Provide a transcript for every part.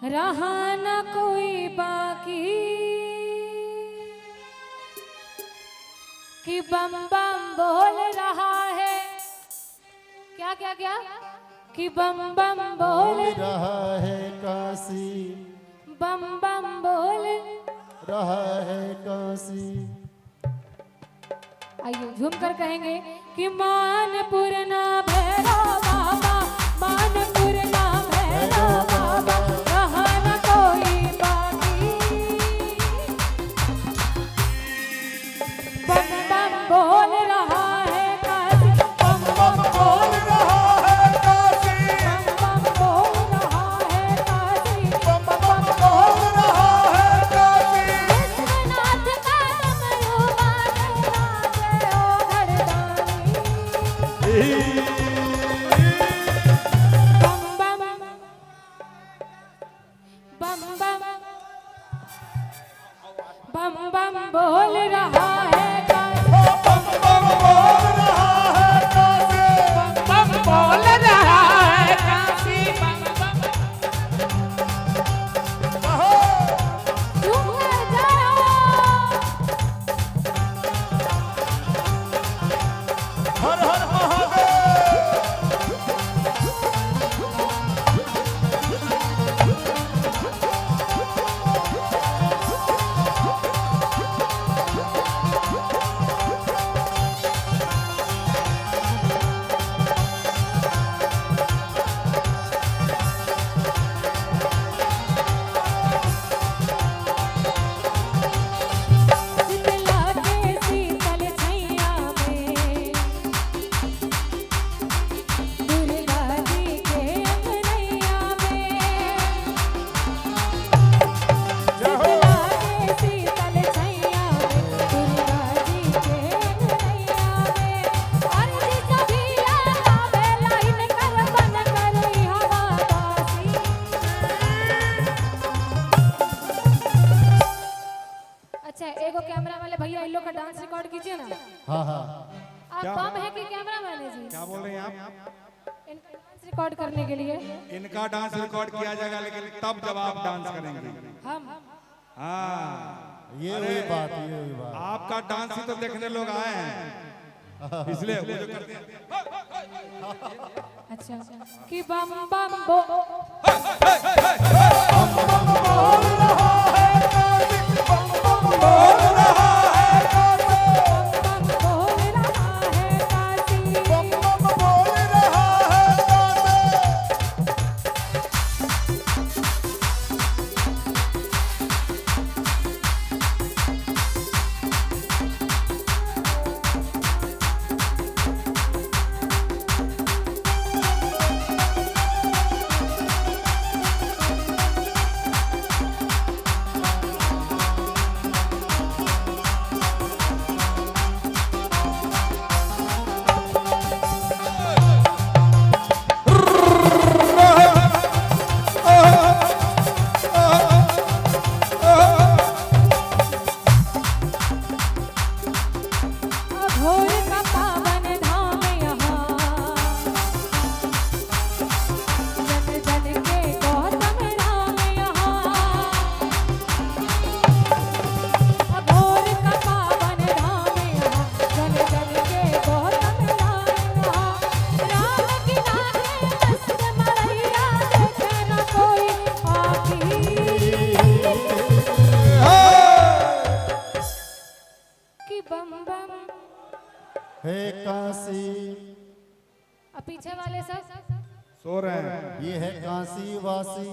रहा न कोई बाकी कि बम बम बोल रहा है। क्या क्या क्या कि बम बम बोल रहा है काशी, बम बम बोल रहा है काशी। आइए झूम कर कहेंगे कि मानपुर ना भैरव बाबा, मानपुर ना भैरव बाबा, रहा न कोई बाकी बम बम बोल रहा है काशी, बम बम बोल रहा है काशी, बम बम बोल रहा है काशी, बम बम बोल रहा है काशी। विश्वनाथ का डमरू बाजे राजे ओ घरदानी, बम बम बम बम बोल रहा है काशी, बम बम बोल रहा है काशी, बम बम बोल रहा है काशी, बम बम झूम कर जाओ। हर हर महादेव। शीतला के शीतल छैया में, दुर्गा जी के अंगनैया में, शीतला के शीतल छैया में, दुर्गा जी के अंगनैया में, अर्जी सभी लगावे लाइन कर बन कर ई हवा दासी। अच्छा एगो कैमरा वाले भैया इन लोग का डांस रिकॉर्ड कीजिए ना। हाँ हाँ, आप बम है कि कैमरा मैन है जी? क्या बोल रहे हैं आप? इनका डांस रिकॉर्ड करने के लिए इनका डांस रिकॉर्ड किया जाएगा, लेकिन तब जब आप डांस करेंगे। हम हाँ, ये हुई बात, ये हुई बात। आपका डांस ही तो देखने लोग आए हैं, इसलिए वो जो करते हैं। अच्छा कि बम बम बो बोल रहा है काशी, बम बोल रहा है काशी, बम बम बोल रहा है काशी। अघोर का पावन धाम यहाँ, जन जन के गौतम राम यहाँ, अघोर का पावन धाम यहाँ, जन जन के गौतम राम यहाँ, राम की नाहे मस्त मरैया देखे न कोई आखी कि बम बम। हे काशी, अब पीछे वाले सब सो रहे हैं। ये है काशी वासी।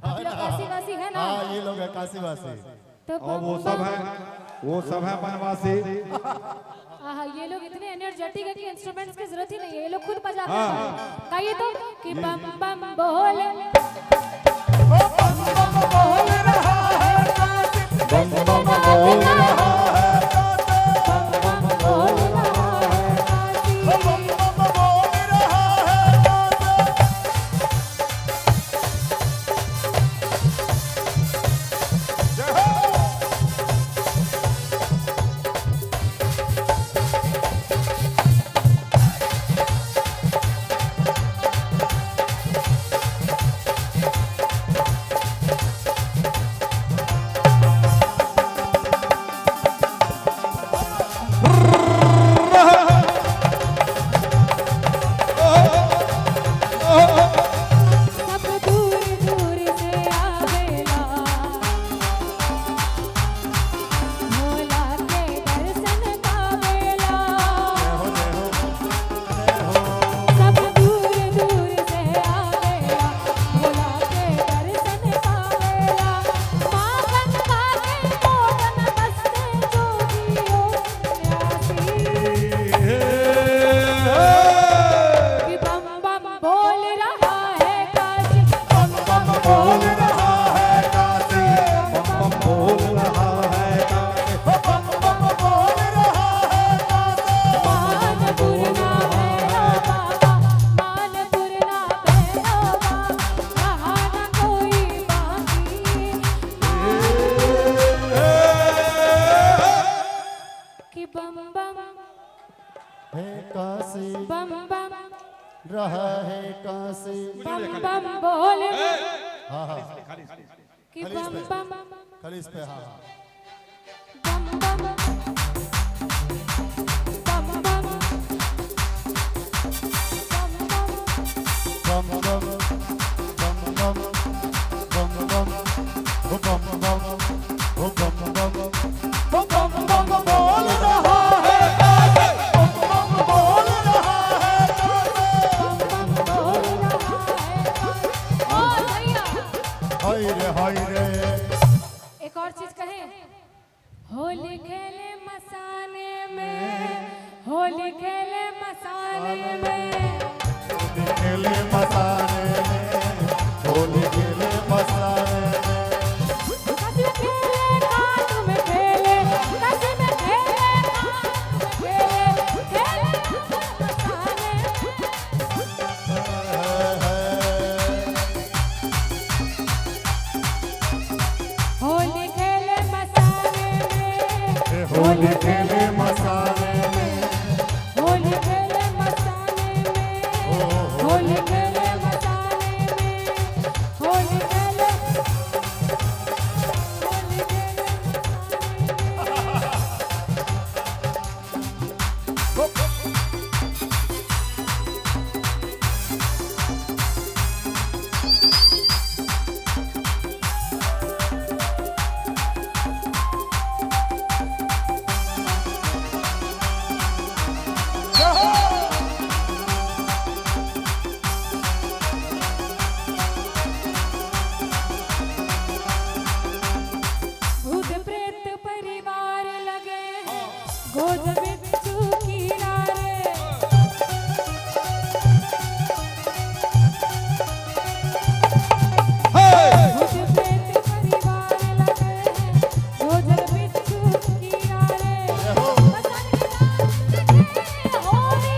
आप लोग आदिवासी है ना? हाँ, ये लोग है काशी वासी। तो और वो सब है, वो सब है बनवासी। हाँ ये लोग इतने एनर्जेटिक है कि इंस्ट्रूमेंट्स की जरूरत ही नहीं है, ये लोग खुद बजा हाँ। कर गाइए तो कि बम बम बोल बोल रहा है काशी, बम बम बोल रहा है, बम बम बोल रहा है काशी, बम बम बोल रहा है काशी। जय हो। रहा है काशी। बम बम बोल हाँ हाँ कि बम बम खाली इस पे हाँ हाँ बम बम बम बम बम बम बम बम बम बम ओ बम बम ओ बम बम ओ बम बम बोल रहा है काशी। बम बम बोल रहा है काशी। हाय रे एक और चीज कहे, होली खेले मसाने में, होली खेले मसाने में, होली खेले मसाने में, होली खेले मसाने में। कसम खेले काट में खेले, कसम खेले काट में खेले, खेले मसाने होली खेले मसाने में, होली खेले मसाने में, होली खेले मसाने में, होली खेले मसाने में, होली खेले भूत प्रेत परिवार लगे, गोद बिच्छू कीड़ा रे, भूत प्रेत परिवार लगे, गोद बिच्छू कीड़ा रे, मसान के रात में होली,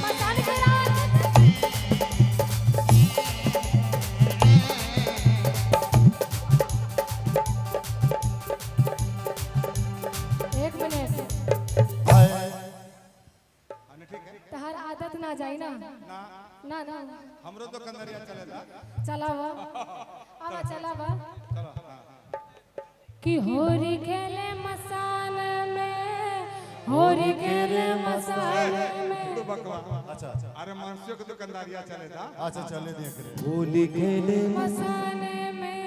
मसान के रात एक मिनट तहर आदत ना जाई ना ना ना हमरो तो कंदरिया चलेला। चलावा अब चलावा कि होरी खेले मसान में, होरी खेले मसान में, तू बकवा। अच्छा अरे मानसियों को तो कंदरिया चलेला। अच्छा चले दिए करे। होली खेले मसान में,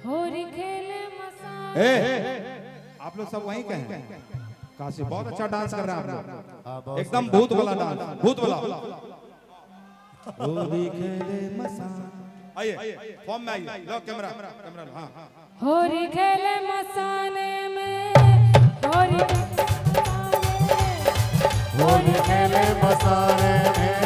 होरी खेले मसान आप लोग सब वहीं कहे काशी बहुत अच्छा डांस कर रहे हैं आप लोग, हाँ बहुत एकदम भूत वाला डांस, भूत वाला। होली खेले मसान, आइए फॉर्म में आइए, लो कैमरा कैमरा लो, हाँ होरी खेले मसाने में, होरी होली खेले मसाने में,